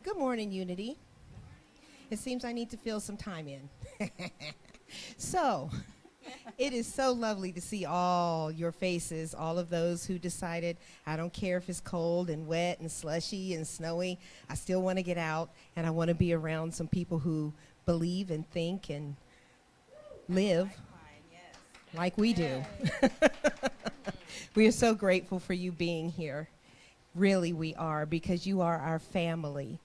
Good morning, Unity. It seems I need to fill some time in. So, it is so lovely to see all your faces, all of those who decided, I don't care if it's cold and wet and slushy and snowy, I still want to get out and I want to be around some people who believe and think and live like we do. We are so grateful for you being here. Really, we are, because you are our family.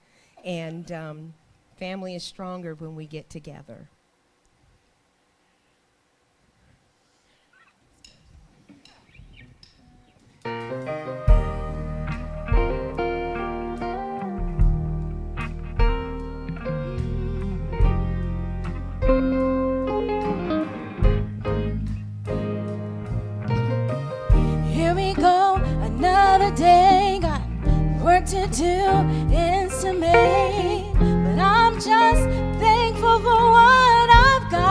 And family is stronger when we get together. Here we go, another day, got work to do, ends to make, but I'm just thankful for what I've got.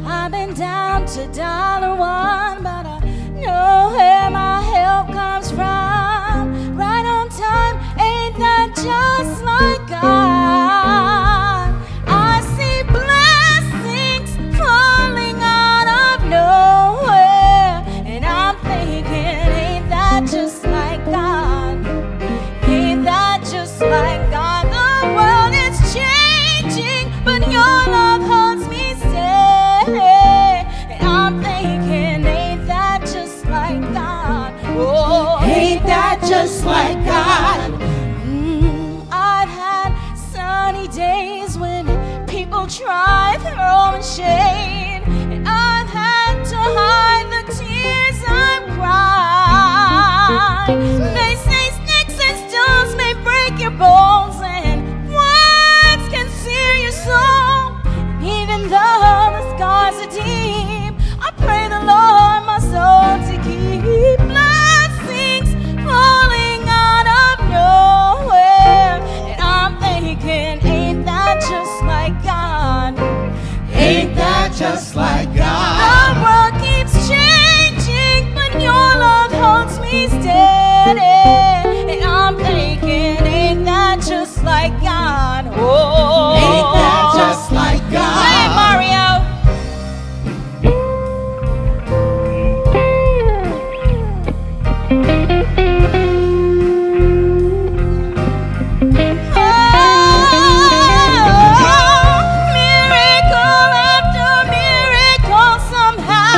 I've been down to $1, but I know where my help comes from. Right on time, ain't that just like God? I see blessings falling out of nowhere, and I'm thinking, ain't that just like God? Ain't that just like God? The world is changing, but your love holds me steady, and I'm thinking, ain't that just like God? Oh, Ain't that just like God? I've had sunny days when people try throwing shade, and I've had to hide the tears I've cried. They say sticks and stones may break your bones, and words can sear your soul. And even though the scars are deep, I pray the Lord my soul to keep. Blessings falling out of nowhere, and I'm thinking, ain't that just like God? Ain't that just like The God? world keeps changing, but your love holds me steady, and I'm thinking, ain't that just like God? Oh, Ain't that just like Hey, God? Mario. Miracle after miracle somehow.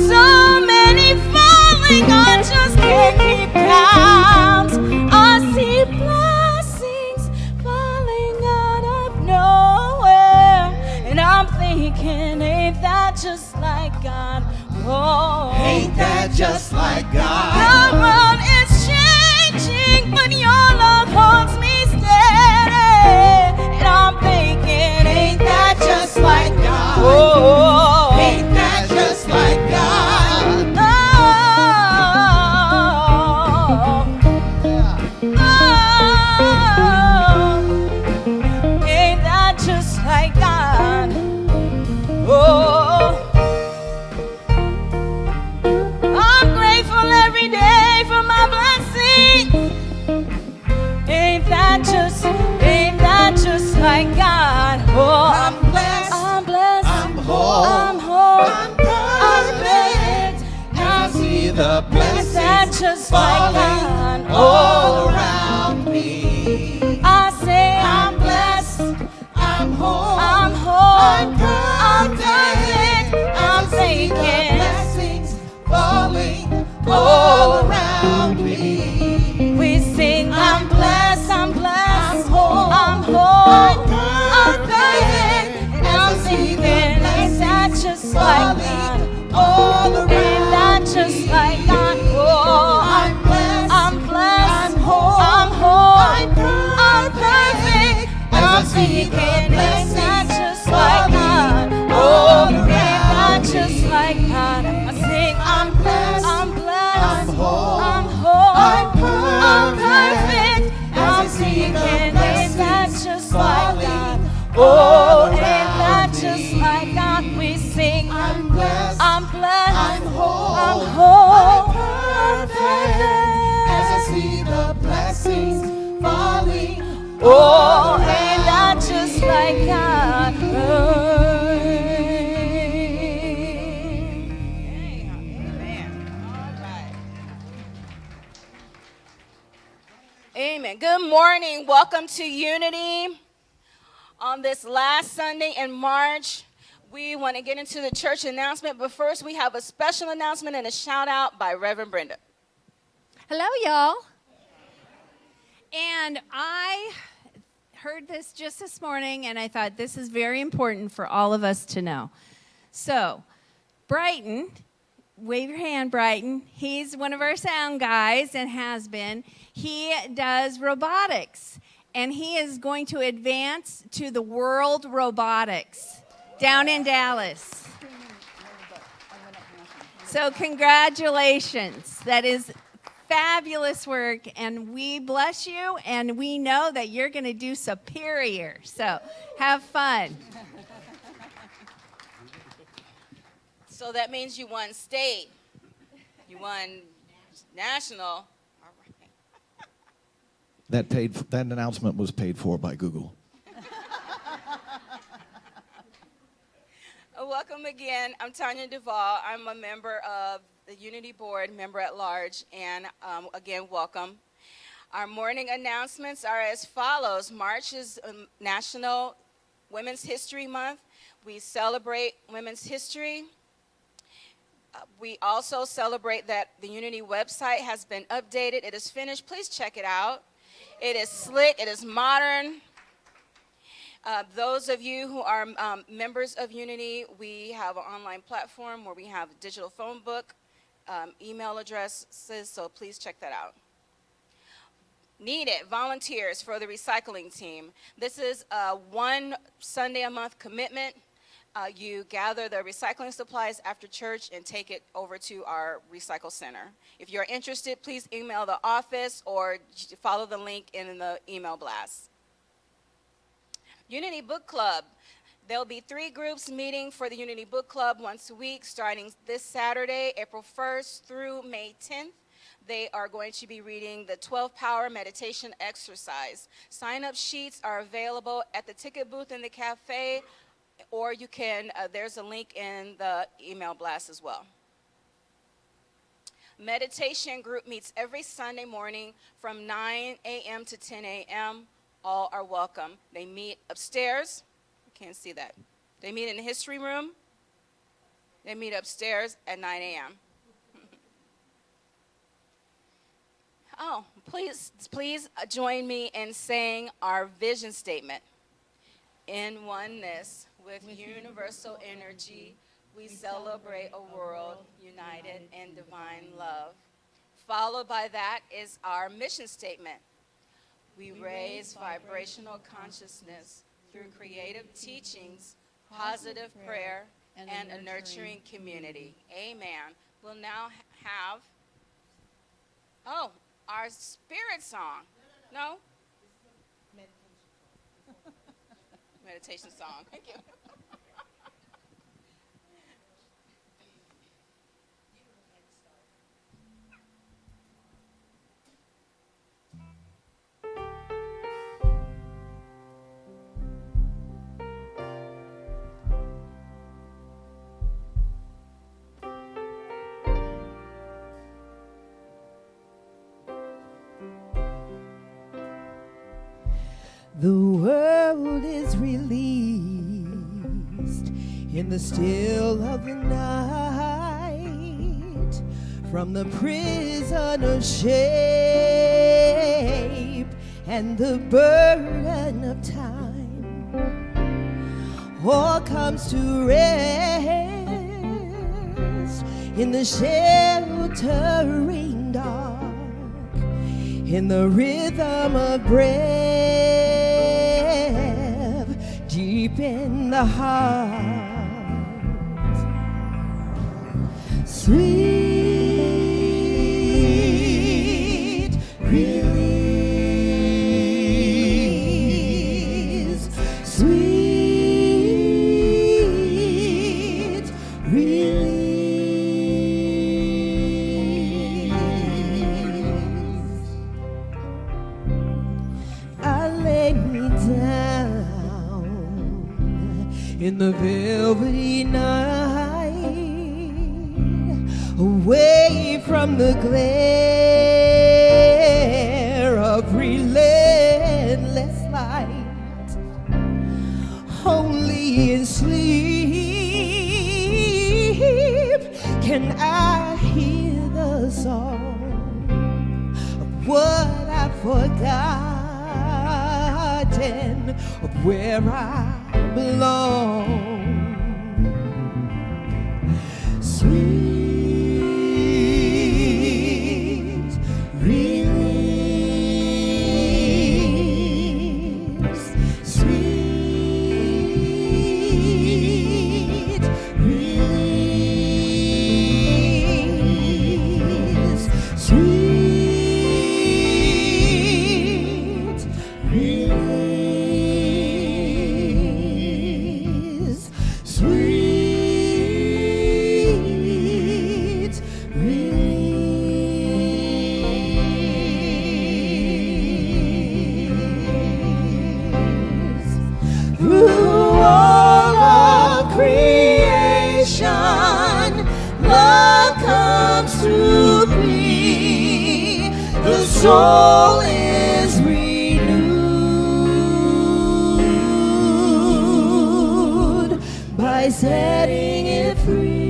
So many falling, I just can't keep count. I see blessings falling out of nowhere, and I'm thinking, ain't that just like God? Oh, Ain't that just like the God? world is changing, but your love holds me steady, and I'm thinking, ain't that just like God? Oh, Ain't that just like God? Ain't that just like God? Oh, I'm grateful every day for my blessings. Ain't that just like God? Oh, I'm blessed. I'm blessed. I'm whole. I'm whole. I'm perfect. I'm I see the Ain't that blessings just like God? falling all around me. I say I'm blessed. I'm whole. I'm whole. I'm I'm perfect. perfect. I'm I see the thinking. blessings falling all around me. We sing, I'm blessed, I'm blessed, I'm whole. I'm whole, I'm perfect. and I'm thinking, ain't that just like God? All around Ain't that just me. like God? Oh, I'm blessed. I'm blessed, I'm whole. I'm whole, I'm perfect, and As I I'm see the thinking, ain't that blessings just like God? falling Oh, all ain't that around just me. like God? I sing, I'm blessed. I'm blessed, I'm whole. I'm whole, I'm perfect, and As I I'm see the thinking, ain't that blessings just like God? falling Oh, all ain't that around just me. like God? We sing, I'm blessed. I'm blessed, I'm whole. I'm whole, I'm perfect. As Oh, ain't that just like God? Amen. Good morning. Welcome to Unity on this last Sunday in March. We want to get into the church announcement, but first we have a special announcement and a shout out by Reverend Brenda. Hello, y'all. And I heard this just this morning, and I thought this is very important for all of us to know. So, Brighton, wave your hand, Brighton. He's one of our sound guys and has been. He does robotics, and he is going to advance to the World Robotics down in Dallas. So congratulations. That is fabulous work, and we bless you, and we know that you're going to do superior. So have fun. So that means you won state, you won national. That announcement was paid for by Google. Welcome again. I'm Tanya Duvall. I'm a member of the Unity Board, member at large, and again, welcome. Our morning announcements are as follows. March is National Women's History Month. We celebrate women's history. We also celebrate that the Unity website has been updated. It is finished. Please check it out. It is slick. It is modern. Those of you who are members of Unity, we have an online platform where we have a digital phone book, email addresses, so please check that out. Needed volunteers for the recycling team. This is a one Sunday a month commitment. You gather the recycling supplies after church and take it over to our recycle center. If you're interested, please email the office or follow the link in the email blast. Unity Book Club. There'll be 3 groups meeting for the Unity Book Club once a week, starting this Saturday, April 1st through May 10th. They are going to be reading the 12-Power Meditation Exercise. Sign-up sheets are available at the ticket booth in the cafe, or you can, there's a link in the email blast as well. Meditation group meets every Sunday morning from 9 a.m. to 10 a.m. All are welcome. They meet upstairs. You can't see that. They meet in the history room. They meet upstairs at 9 a.m. Oh, please join me in saying our vision statement. In oneness with universal energy, we celebrate a world united in divine love. Followed by that is our mission statement. We raise vibrational consciousness through creative teachings, positive prayer, and a nurturing community. Amen. We'll now have, our spirit song. No? Meditation song. Thank you. The world is released in the still of the night from the prison of shape and the burden of time. All comes to rest in the sheltering dark, in the rhythm of breath deep in the heart. Sweet release, sweet release. I lay from the glare of relentless light. Only in sleep can I hear the song of what I've forgotten, of where I belong. Sweet release, sweet release, sweet release, sweet. Love comes to be, the soul is renewed by setting it free.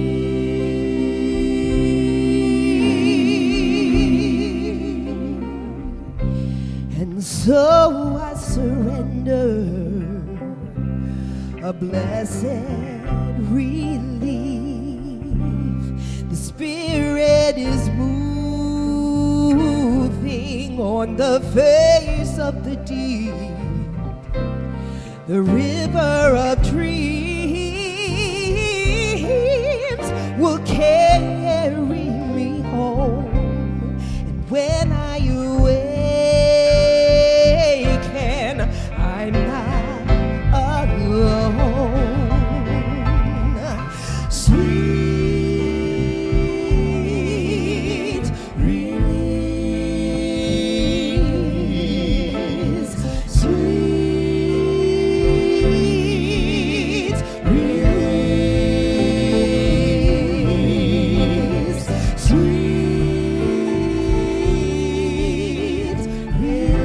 And so I surrender a blessed relief. The Spirit is moving on the face of the deep. The river of dreams will carry me home. And when I awaken, I'm not alone. Sweet release, sweet release, sweet release, sweet release.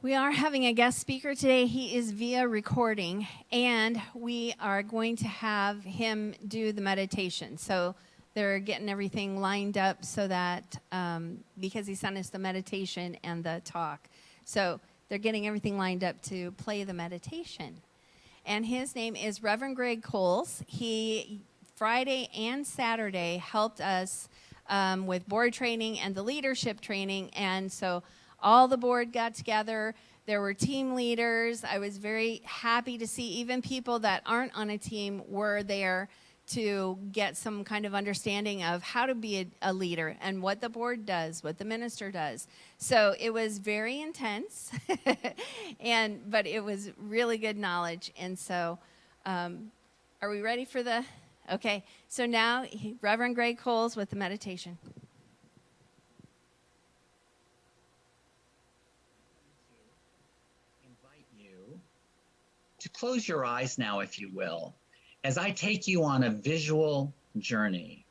We are having a guest speaker today. He is via recording, and we are going to have him do the meditation. So they're getting everything lined up so that, because he sent us the meditation and the talk. So they're getting everything lined up to play the meditation. And his name is Reverend Greg Coles. He, Friday and Saturday, helped us with board training and the leadership training. And so all the board got together. There were team leaders. I was very happy to see even people that aren't on a team were there to get some kind of understanding of how to be a leader and what the board does, what the minister does. So it was very intense, but it was really good knowledge. And so are we ready for the, okay. So now Reverend Greg Coles with the meditation. To close your eyes now, if you will, as I take you on a visual journey.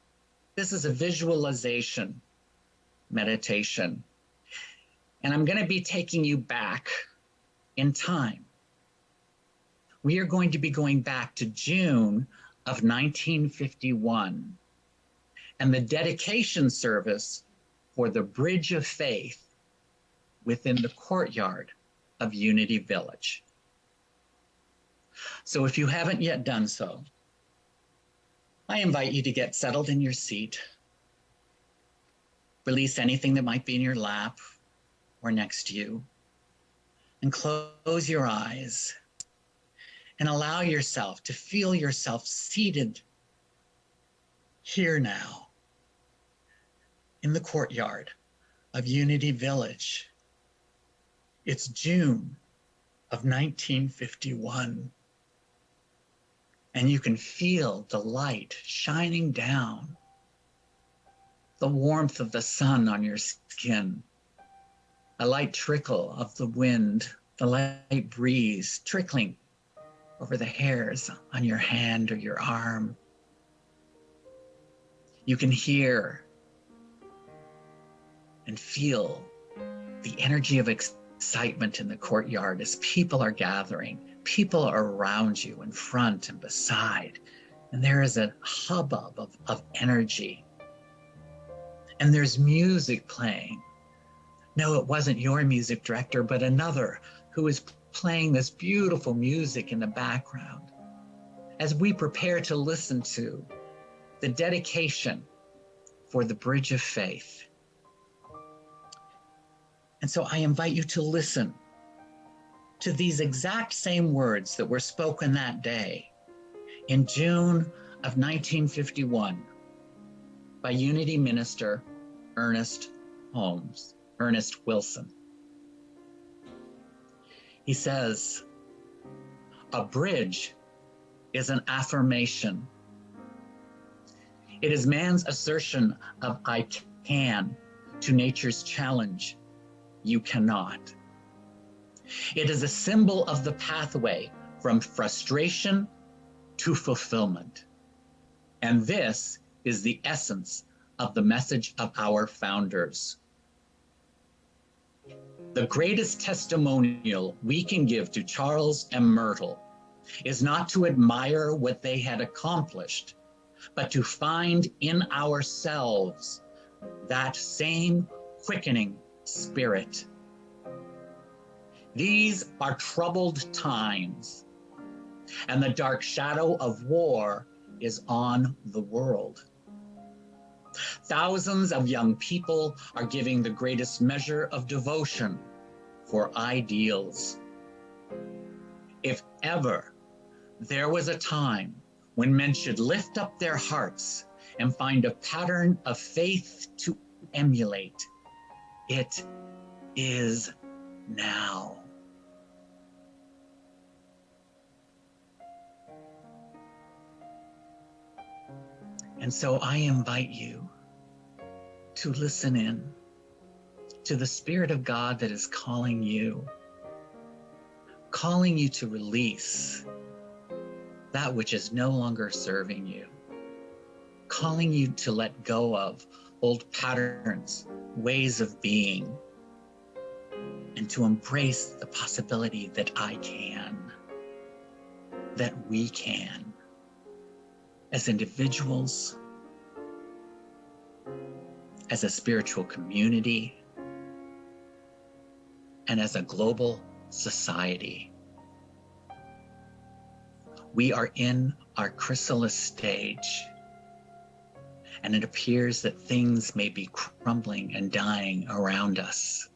This is a visualization meditation. And I'm going to be taking you back in time. We are going to be going back to June of 1951 and the dedication service for the Bridge of Faith within the courtyard of Unity Village. So if you haven't yet done so, I invite you to get settled in your seat, release anything that might be in your lap or next to you, and close your eyes and allow yourself to feel yourself seated here now in the courtyard of Unity Village. It's June of 1951, and you can feel the light shining down, the warmth of the sun on your skin, a light trickle of the wind, the light breeze trickling over the hairs on your hand or your arm. You can hear and feel the energy of excitement in the courtyard as people are gathering. People are around you, in front and beside, and there is a hubbub of energy. And there's music playing. No, it wasn't your music director, but another who is playing this beautiful music in the background as we prepare to listen to the dedication for the Bridge of Faith. And so I invite you to listen to these exact same words that were spoken that day in June of 1951 by Unity minister Ernest Wilson. He says, "A bridge is an affirmation. It is man's assertion of I can to nature's challenge, you cannot. It is a symbol of the pathway from frustration to fulfillment. And this is the essence of the message of our founders. The greatest testimonial we can give to Charles and Myrtle is not to admire what they had accomplished, but to find in ourselves that same quickening spirit. These are troubled times, and the dark shadow of war is on the world. Thousands of young people are giving the greatest measure of devotion for ideals. If ever there was a time when men should lift up their hearts and find a pattern of faith to emulate, it is now." And so I invite you to listen in to the Spirit of God that is calling you to release that which is no longer serving you, calling you to let go of old patterns, ways of being, and to embrace the possibility that I can, that we can, as individuals, as a spiritual community, and as a global society. We are in our chrysalis stage, and it appears that things may be crumbling and dying around us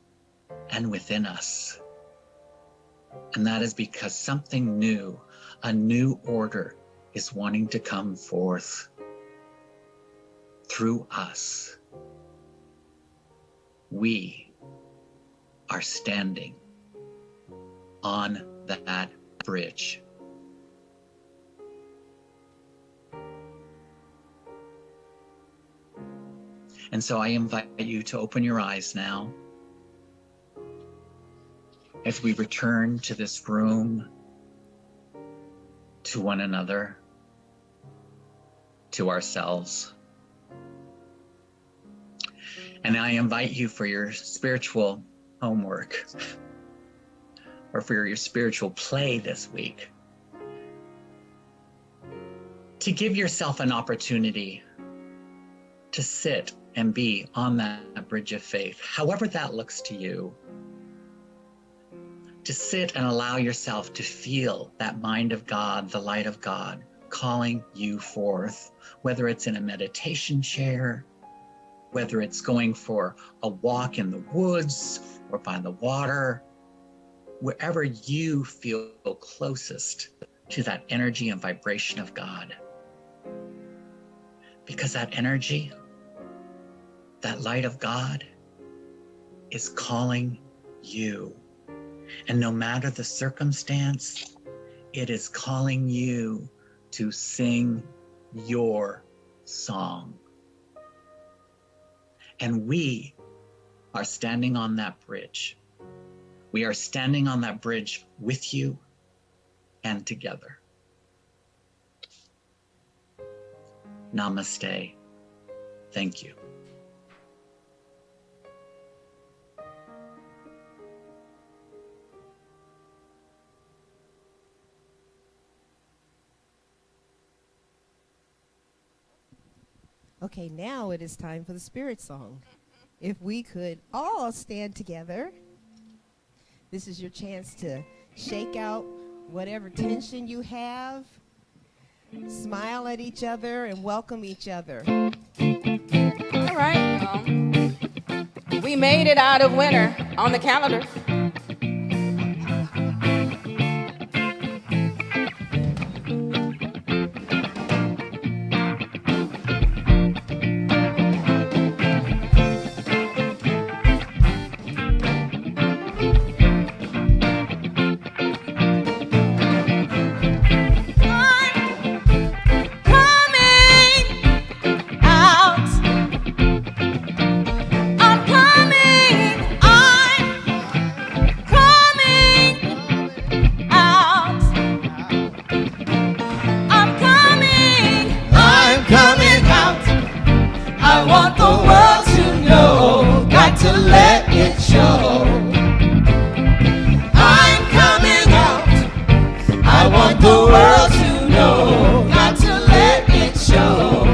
and within us. And that is because something new, a new order, is wanting to come forth through us. We are standing on that bridge. And so I invite you to open your eyes now as we return to this room, to one another, to ourselves. And I invite you for your spiritual homework or for your spiritual play this week to give yourself an opportunity to sit and be on that bridge of faith, however that looks to you. To sit and allow yourself to feel that mind of God, the light of God, calling you forth, whether it's in a meditation chair, whether it's going for a walk in the woods or by the water, wherever you feel closest to that energy and vibration of God. Because that energy, that light of God, is calling you. And no matter the circumstance, it is calling you to sing your song. And we are standing on that bridge. We are standing on that bridge with you and together. Namaste. Thank you. Okay, now it is time for the spirit song. If we could all stand together, this is your chance to shake out whatever tension you have, smile at each other, and welcome each other. All right, y'all. We made it out of winter on the calendar. I want the world to know, got to let it show. I'm coming out. I want the world to know, got to let it show.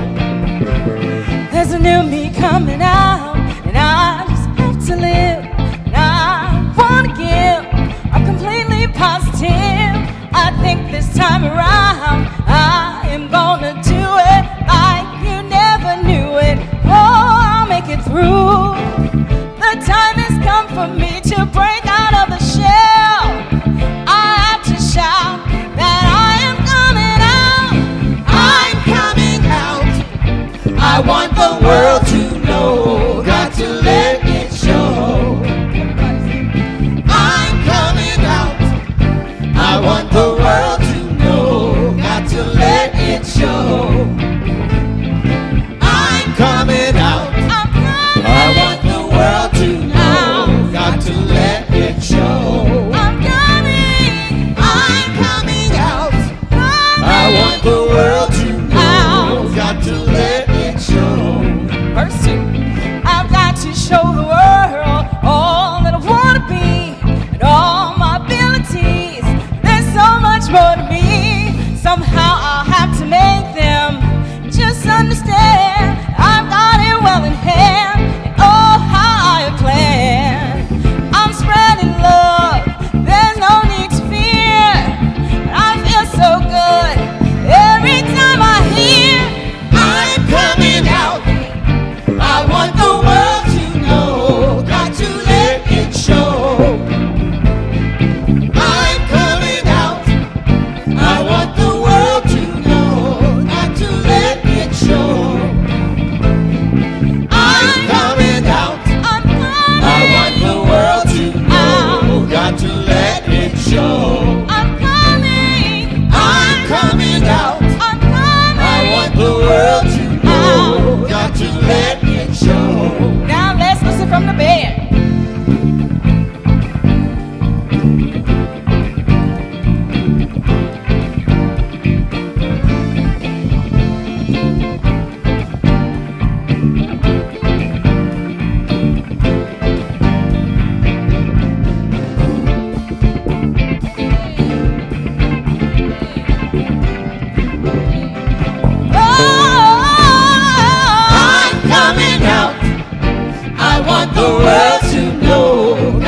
There's a new me coming out, and I just have to live. And I wanna give, I'm completely positive. I think this time around, I am gonna do it like you never knew it. Oh, I'll make it through. The time has come for me to break out of the shell. I have to shout that I am coming out. I'm coming out. I want the world to know, got to let it show. I'm coming out. I want the world to know, got to let it show. I'm coming out. I want the world to know, got to let it show. I'm coming out. I want the world to know, got to let it show. Verse 2. I've got to show the world all that I want to be and all my abilities. There's so much more to me. Somehow I'll have to make them just understand I've got it well in hand. And oh, how I have planned. I'm spreading love. There's no need to fear. I feel so good every time I hear I'm coming out. I want the world to know, got to let it show. I'm coming out. I want the world to know, got to let it show. I'm coming out. I want the world to know, got to let it show. I'm coming out. I want the world to know, got to let it show. Now let's listen from the bed. I'm coming out. I want the world to know.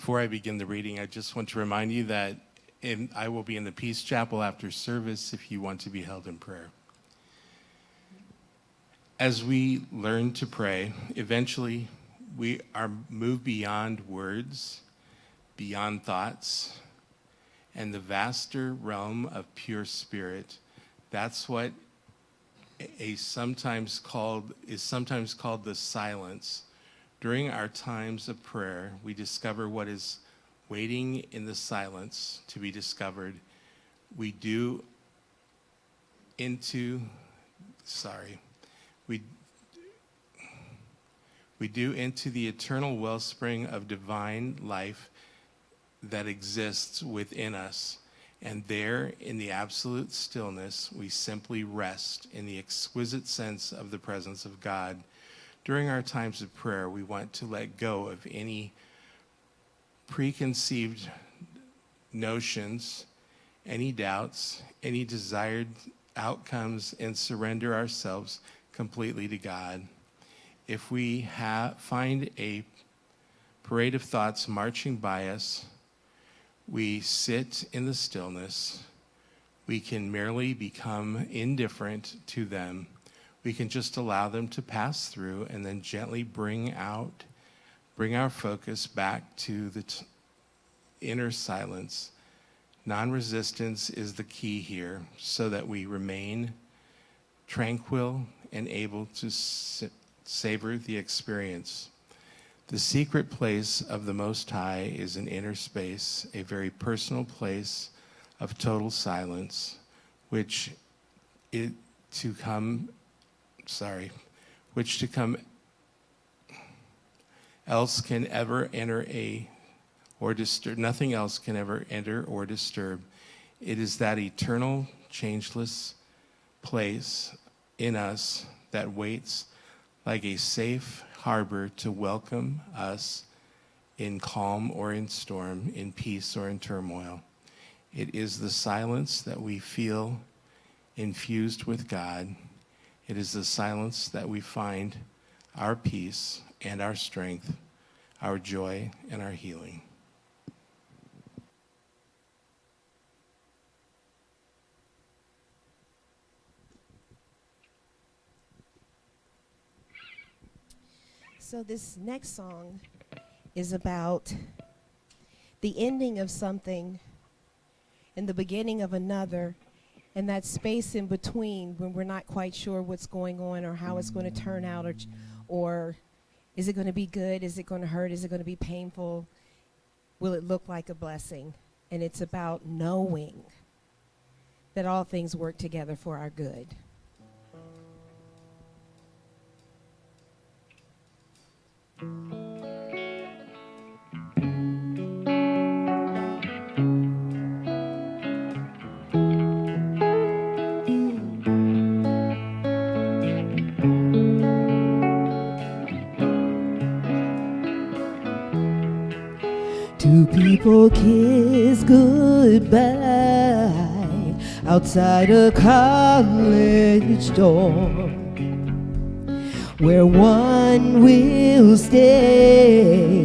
Before I begin the reading, I just want to remind you that I will be in the Peace Chapel after service if you want to be held in prayer. As we learn to pray, eventually we are moved beyond words, beyond thoughts, and the vaster realm of pure spirit. That's what is sometimes called the silence. During our times of prayer, we discover what is waiting in the silence to be discovered. We do into the eternal wellspring of divine life that exists within us. And there, in the absolute stillness, we simply rest in the exquisite sense of the presence of God. During our times of prayer, we want to let go of any preconceived notions, any doubts, any desired outcomes, and surrender ourselves completely to God. If we find a parade of thoughts marching by us, we sit in the stillness. We can merely become indifferent to them. We can just allow them to pass through and then gently bring our focus back to the inner silence. Non-resistance is the key here, so that we remain tranquil and able to savor the experience. The secret place of the Most High is an inner space, a very personal place of total silence, which to come else can ever enter or disturb. Nothing else can ever enter or disturb. It is that eternal, changeless place in us that waits like a safe harbor to welcome us in calm or in storm, in peace or in turmoil. It is the silence that we feel infused with God. It is the silence that we find our peace and our strength, our joy and our healing. So this next song is about the ending of something and the beginning of another, and that space in between when we're not quite sure what's going on or how it's going to turn out, or is it going to be good? Is it going to hurt? Is it going to be painful? Will it look like a blessing? And it's about knowing that all things work together for our good. Two people kiss goodbye outside a college dorm, where one will stay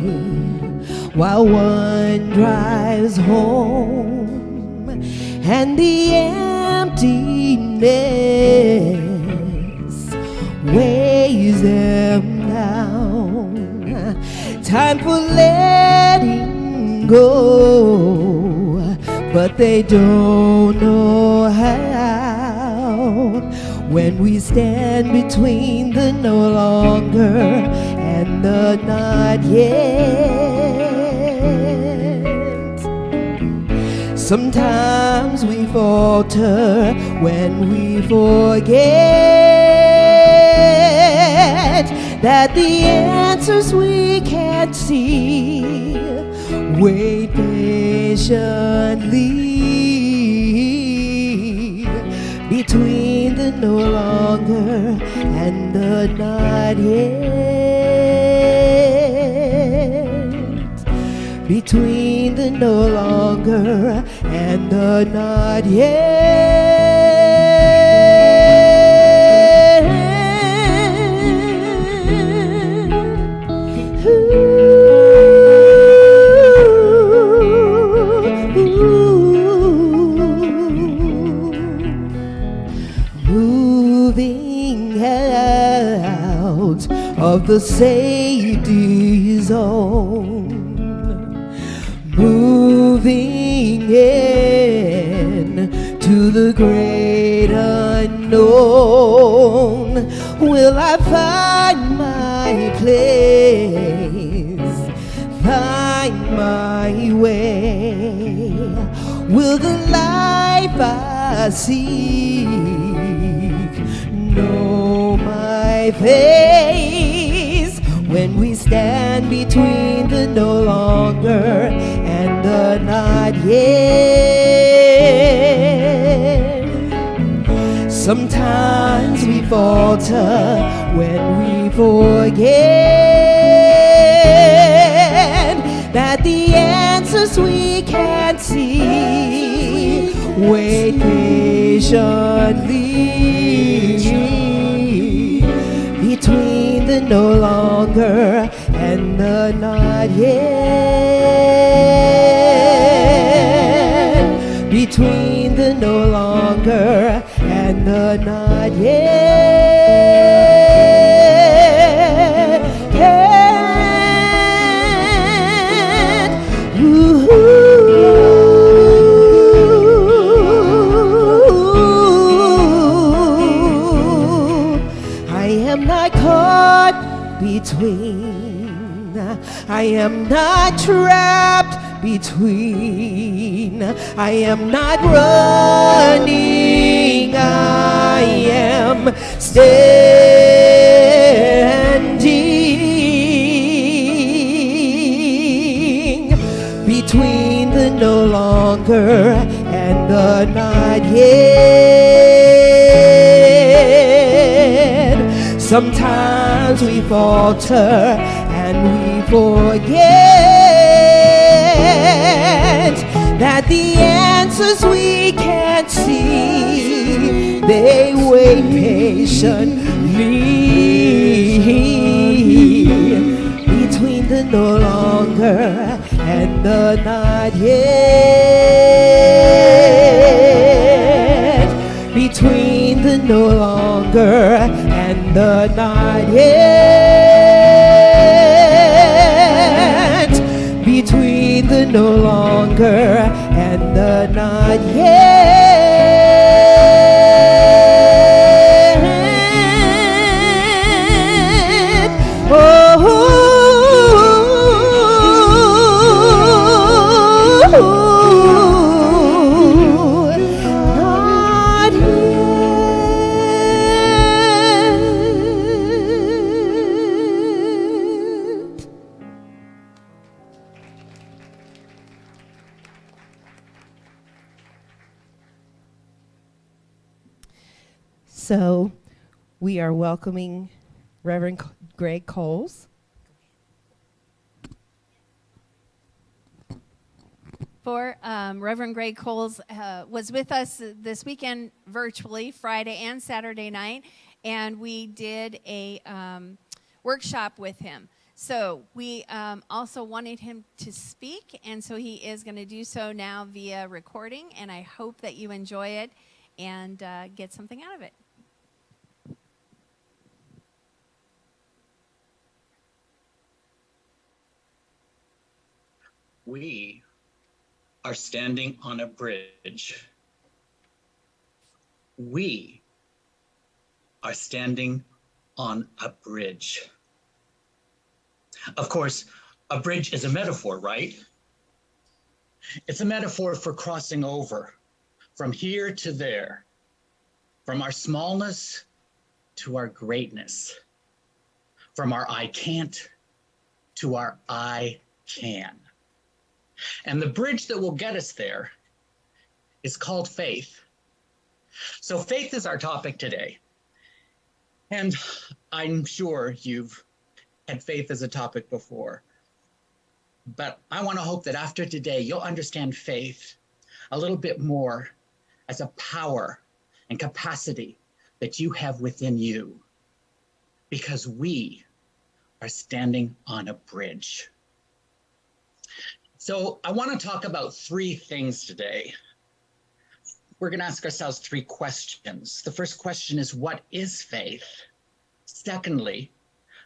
while one drives home, and the emptiness weighs them down. Time for letting go, but they don't know how. When we stand between the no longer and the not yet, sometimes we falter when we forget that the answers we can't see. Wait patiently between the no longer and the not yet, between the no longer and the not yet. Ooh. of the safety zone, moving in to the great unknown. Will I find my place, find my way? Will the life I seek know my face? When we stand between the no longer and the not yet. Sometimes we falter when we forget that the answers we can't see. Wait patiently between the no longer and the not yet. Between the no longer and the not yet. I am not caught between, I am not trapped between, I am not running, I am standing between the no longer and the not yet. Sometimes we falter and we forget that the answers we can't see, they wait patiently between the no longer and the not yet. Between the no longer and the not yet. Between the no longer and the not yet. Not yet. So we are welcoming Reverend Greg Coles. For Reverend Greg Coles was with us this weekend virtually, Friday and Saturday night, and we did a workshop with him. So we also wanted him to speak, and so he is going to do so now via recording, and I hope that you enjoy it and get something out of it. We are standing on a bridge. We are standing on a bridge. Of course, a bridge is a metaphor, right? It's a metaphor for crossing over from here to there, from our smallness to our greatness, from our I can't to our I can. And the bridge that will get us there is called faith. So faith is our topic today. And I'm sure you've had faith as a topic before. But I want to hope that after today, you'll understand faith a little bit more as a power and capacity that you have within you. Because we are standing on a bridge. So I want to talk about three things today. We're going to ask ourselves three questions. The first question is, what is faith? Secondly,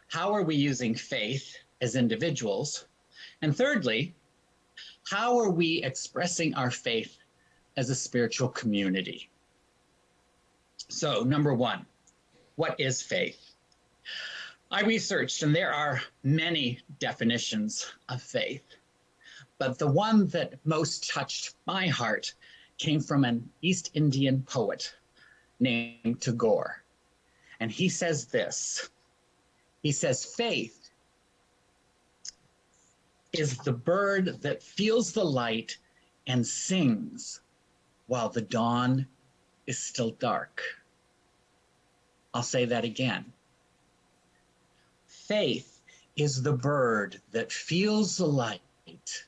how are we using faith as individuals? And thirdly, how are we expressing our faith as a spiritual community? So, number one, what is faith? I researched, and there are many definitions of faith, but the one that most touched my heart came from an East Indian poet named Tagore. And he says this. He says, faith is the bird that feels the light and sings while the dawn is still dark. I'll say that again. Faith is the bird that feels the light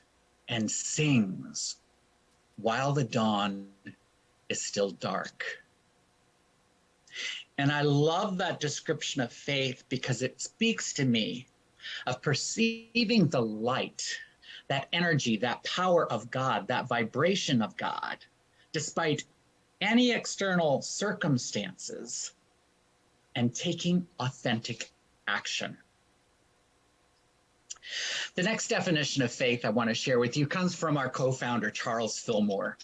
and sings while the dawn is still dark. And I love that description of faith because it speaks to me of perceiving the light, that energy, that power of God, that vibration of God, despite any external circumstances, and taking authentic action. The next definition of faith I want to share with you comes from our co-founder, Charles Fillmore.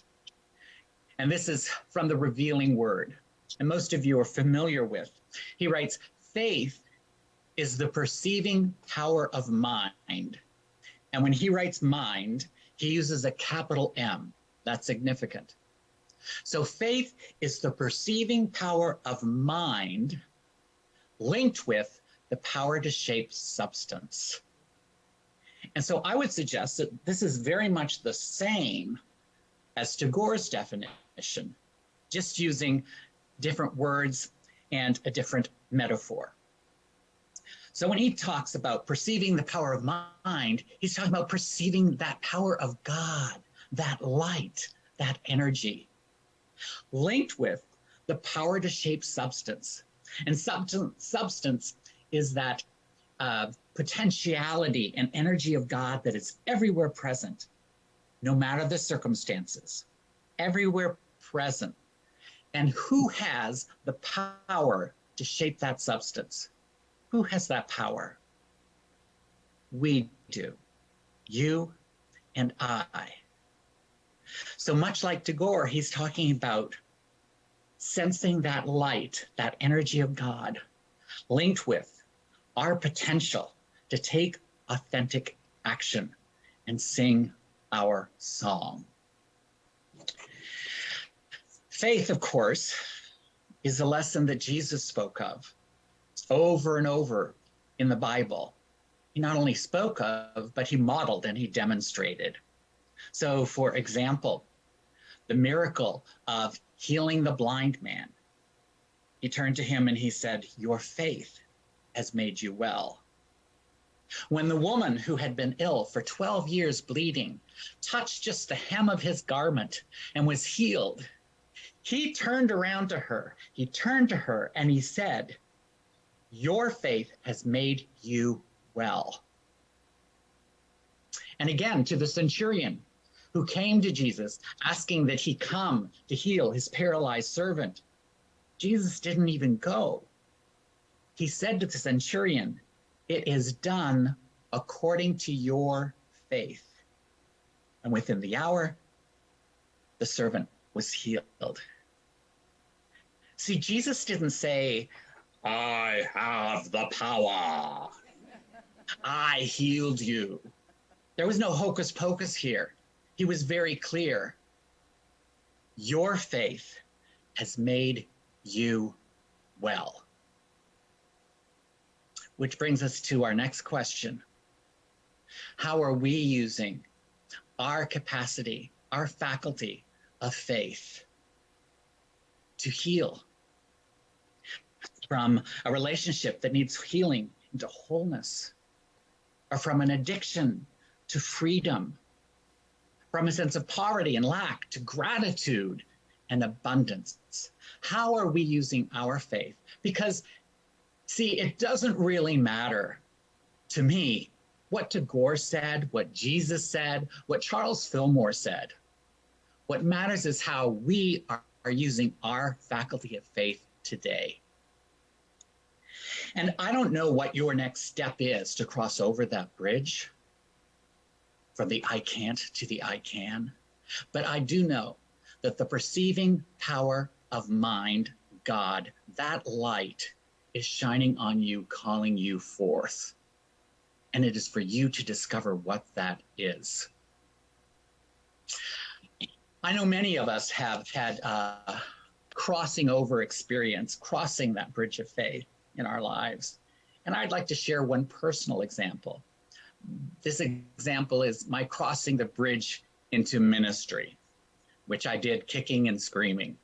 And this is from the Revealing Word, and most of you are familiar with. He writes, faith is the perceiving power of mind. And when he writes mind, he uses a capital M. That's significant. So faith is the perceiving power of mind linked with the power to shape substance. And so I would suggest that this is very much the same as Tagore's definition, just using different words and a different metaphor. So when he talks about perceiving the power of mind, he's talking about perceiving that power of God, that light, that energy, linked with the power to shape substance. And substance is that potentiality and energy of God that is everywhere present, no matter the circumstances, everywhere present. And who has the power to shape that substance? Who has that power? We do. You and I. So much like Tagore, he's talking about sensing that light, that energy of God, linked with our potential to take authentic action and sing our song. Faith, of course, is a lesson that Jesus spoke of over and over in the Bible. He not only spoke of, but he modeled and he demonstrated. So, for example, the miracle of healing the blind man. He turned to him and he said, "Your faith has made you well." When the woman who had been ill for 12 years bleeding touched just the hem of his garment and was healed, he turned around to her. He turned to her and he said, "Your faith has made you well." And again, to the centurion who came to Jesus asking that he come to heal his paralyzed servant, Jesus didn't even go. He said to the centurion, "It is done according to your faith." And within the hour, the servant was healed. See, Jesus didn't say, "I have the power. I healed you." There was no hocus pocus here. He was very clear. Your faith has made you well. Which brings us to our next question. How are we using our capacity, our faculty of faith to heal from a relationship that needs healing into wholeness, or from an addiction to freedom, from a sense of poverty and lack to gratitude and abundance? How are we using our faith? Because, see, it doesn't really matter to me what Tagore said, what Jesus said, what Charles Fillmore said. What matters is how we are using our faculty of faith today. And I don't know what your next step is to cross over that bridge from the I can't to the I can. But I do know that the perceiving power of mind, God, that light is shining on you, calling you forth. And it is for you to discover what that is. I know many of us have had crossing over experience, crossing that bridge of faith in our lives. And I'd like to share one personal example. This example is my crossing the bridge into ministry, which I did kicking and screaming.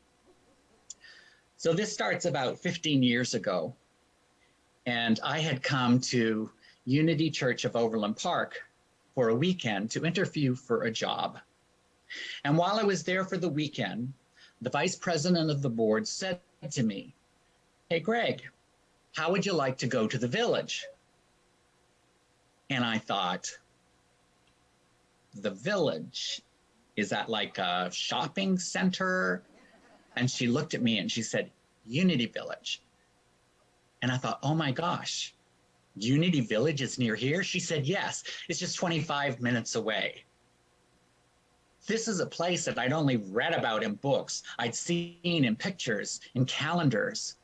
So this starts about 15 years ago. And I had come to Unity Church of Overland Park for a weekend to interview for a job. And while I was there for the weekend, the vice president of the board said to me, "Hey, Greg, how would you like to go to the village?" And I thought, the village, is that like a shopping center? And she looked at me and she said, "Unity Village." And I thought, oh my gosh, Unity Village is near here? She said, yes, it's just 25 minutes away. This is a place that I'd only read about in books. I'd seen in pictures, in calendars.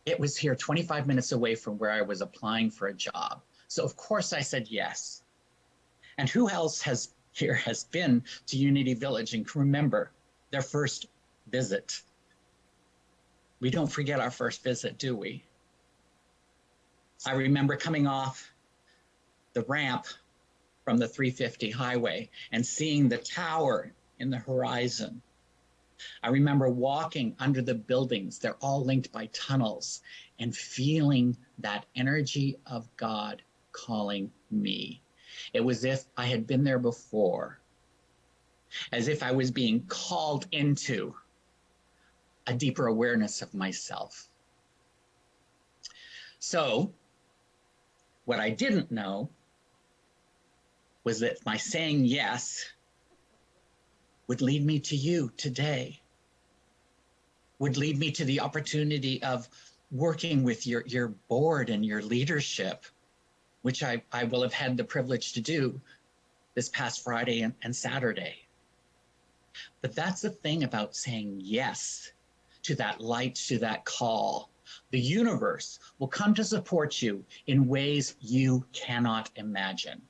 It was here 25 minutes away from where I was applying for a job. So of course I said yes. And who else has been to Unity Village and can remember their first visit? We don't forget our first visit, do we? I remember coming off the ramp from the 350 highway and seeing the tower in the horizon. I remember walking under the buildings, they're all linked by tunnels, and feeling that energy of God calling me. It was as if I had been there before, as if I was being called into a deeper awareness of myself. So, what I didn't know was that my saying yes would lead me to you today, would lead me to the opportunity of working with your board and your leadership, which I will have had the privilege to do this past Friday and Saturday. But that's the thing about saying yes to that light, to that call. The universe will come to support you in ways you cannot imagine.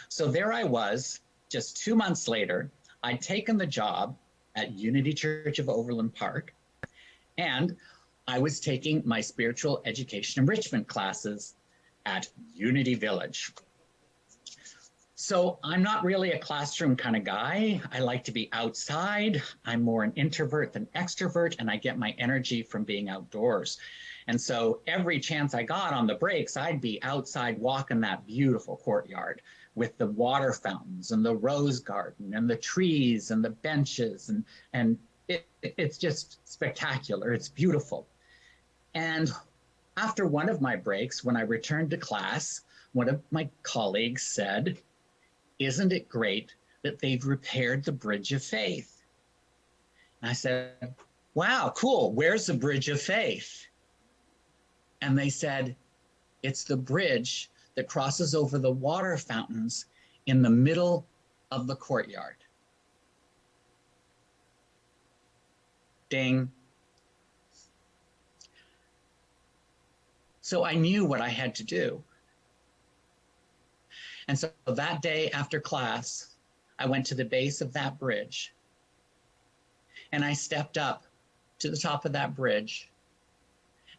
So there I was, just 2 months later. I'd taken the job at Unity Church of Overland Park, and I was taking my spiritual education enrichment classes at Unity Village. So I'm not really a classroom kind of guy. I like to be outside. I'm more an introvert than extrovert, and I get my energy from being outdoors. And so every chance I got on the breaks, I'd be outside walking that beautiful courtyard with the water fountains and the rose garden and the trees and the benches. And it's just spectacular. It's beautiful. And after one of my breaks, when I returned to class, one of my colleagues said, "Isn't it great that they've repaired the Bridge of Faith?" And I said, "Wow, cool. Where's the Bridge of Faith?" And they said, "It's the bridge that crosses over the water fountains in the middle of the courtyard." Ding. So I knew what I had to do. And so that day after class, I went to the base of that bridge and I stepped up to the top of that bridge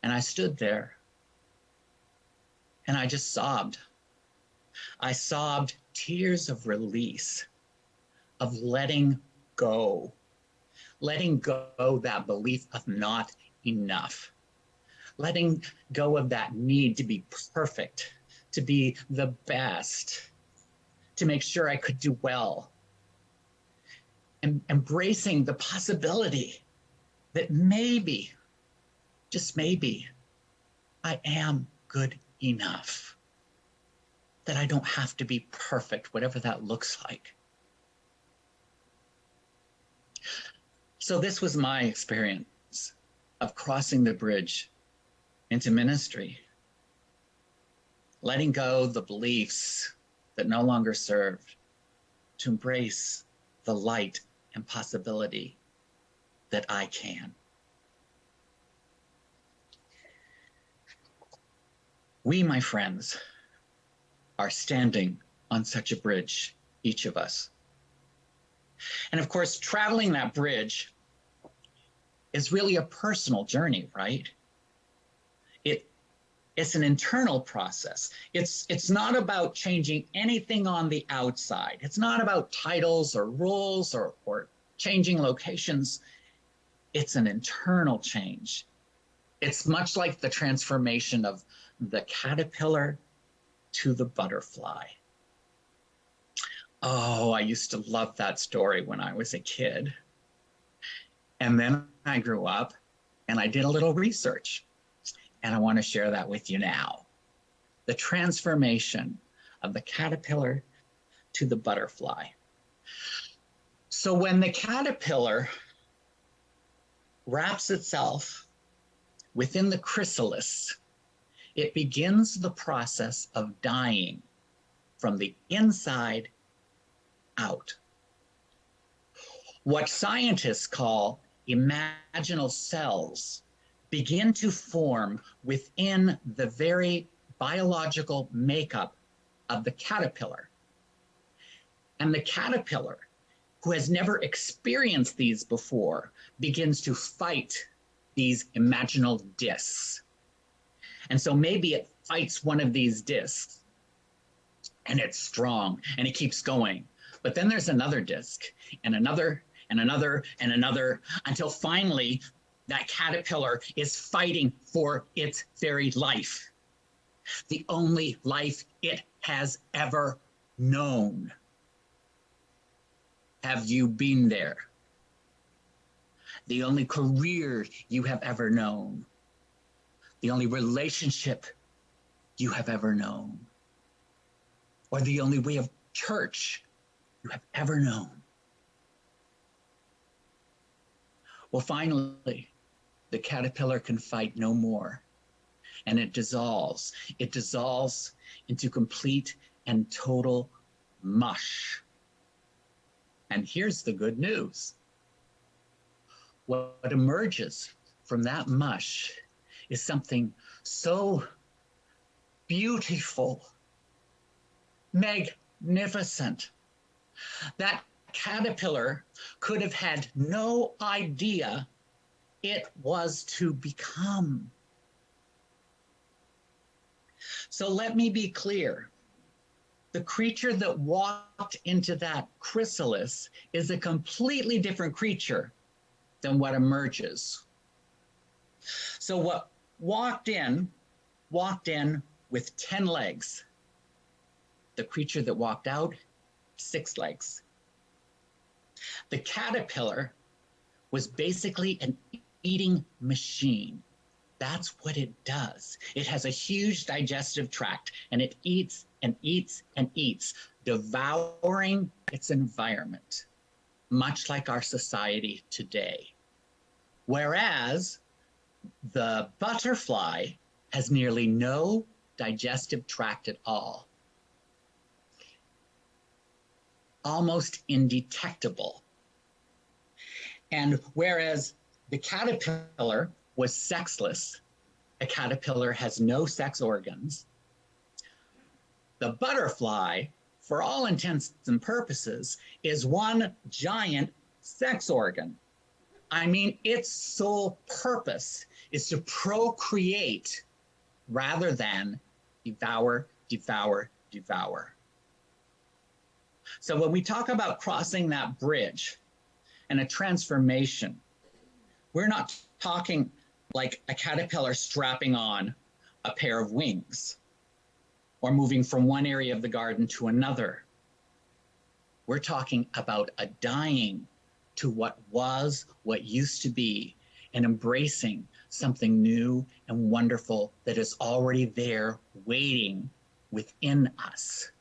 and I stood there and I just sobbed. I sobbed tears of release, of letting go that belief of not enough, letting go of that need to be perfect, to be the best, to make sure I could do well, and embracing the possibility that maybe, just maybe, I am good enough, that I don't have to be perfect, whatever that looks like. So this was my experience of crossing the bridge into ministry, letting go the beliefs that no longer served, to embrace the light and possibility that I can. We, my friends, are standing on such a bridge, each of us. And of course, traveling that bridge is really a personal journey, right? It's an internal process. It's not about changing anything on the outside. It's not about titles or rules or changing locations. It's an internal change. It's much like the transformation of the caterpillar to the butterfly. Oh, I used to love that story when I was a kid. And then I grew up and I did a little research. And I want to share that with you now. The transformation of the caterpillar to the butterfly. So when the caterpillar wraps itself within the chrysalis, it begins the process of dying from the inside out. What scientists call imaginal cells begin to form within the very biological makeup of the caterpillar. And the caterpillar, who has never experienced these before, begins to fight these imaginal discs. And so maybe it fights one of these discs and it's strong and it keeps going. But then there's another disc and another and another and another, until finally that caterpillar is fighting for its very life, the only life it has ever known. Have you been there? The only career you have ever known, the only relationship you have ever known, or the only way of church you have ever known. Well, finally, the caterpillar can fight no more, and it dissolves. It dissolves into complete and total mush. And here's the good news. What emerges from that mush is something so beautiful, magnificent. That caterpillar could have had no idea it was to become. So let me be clear. The creature that walked into that chrysalis is a completely different creature than what emerges. So what walked in with 10 legs. The creature that walked out, 6 legs. The caterpillar was basically an eating machine. That's what it does. It has a huge digestive tract, and it eats and eats and eats, devouring its environment, much like our society today. Whereas the butterfly has nearly no digestive tract at all, almost indetectable. And whereas the caterpillar was sexless, a caterpillar has no sex organs, the butterfly, for all intents and purposes, is one giant sex organ. I mean, its sole purpose is to procreate rather than devour, devour, devour. So when we talk about crossing that bridge and a transformation, we're not talking like a caterpillar strapping on a pair of wings or moving from one area of the garden to another. We're talking about a dying to what was, what used to be, and embracing something new and wonderful that is already there waiting within us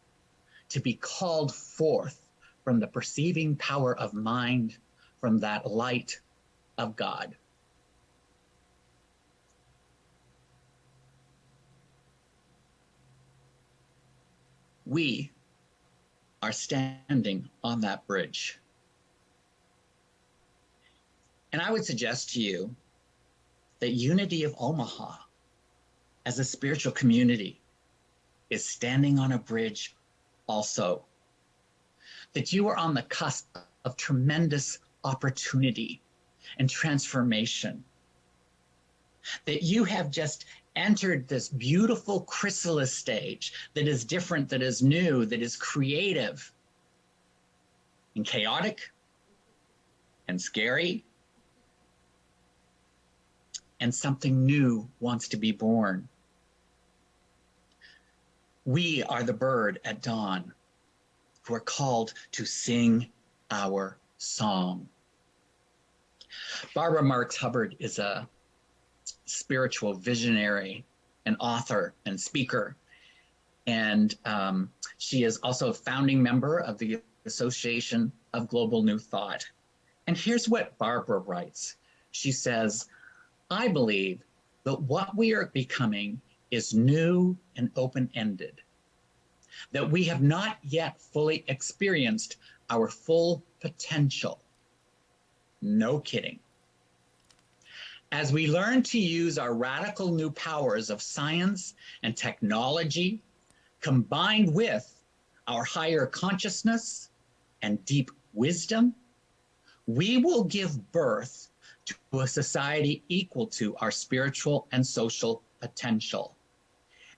to be called forth from the perceiving power of mind, from that light of God. We are standing on that bridge. And I would suggest to you that Unity of Omaha as a spiritual community is standing on a bridge also. That you are on the cusp of tremendous opportunity and transformation. That you have just entered this beautiful chrysalis stage that is different, that is new, that is creative and chaotic and scary, and something new wants to be born. We are the bird at dawn who are called to sing our song. Barbara Marx Hubbard is a spiritual visionary, an author and speaker. And she is also a founding member of the Association of Global New Thought. And here's what Barbara writes. She says, I believe that what we are becoming is new and open-ended, that we have not yet fully experienced our full potential. No kidding. As we learn to use our radical new powers of science and technology, combined with our higher consciousness and deep wisdom, we will give birth to a society equal to our spiritual and social potential,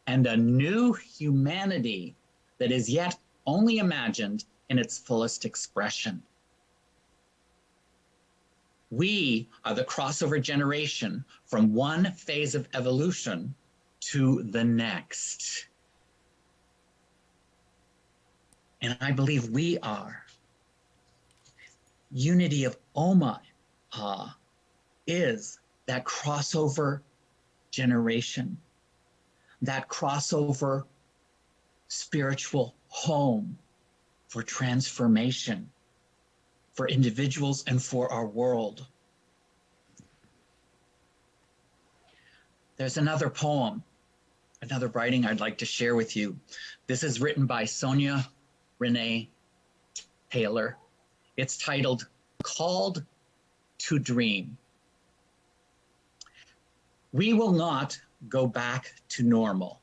and a new humanity that is yet only imagined in its fullest expression. We are the crossover generation from one phase of evolution to the next. And I believe we are. Unity of Omaha is that crossover generation, that crossover spiritual home for transformation, for individuals and for our world. There's another poem, another writing I'd like to share with you. This is written by Sonia Renee Taylor. It's titled, Called to Dream. We will not go back to normal.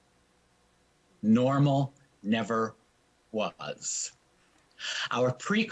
Normal never was. Our pre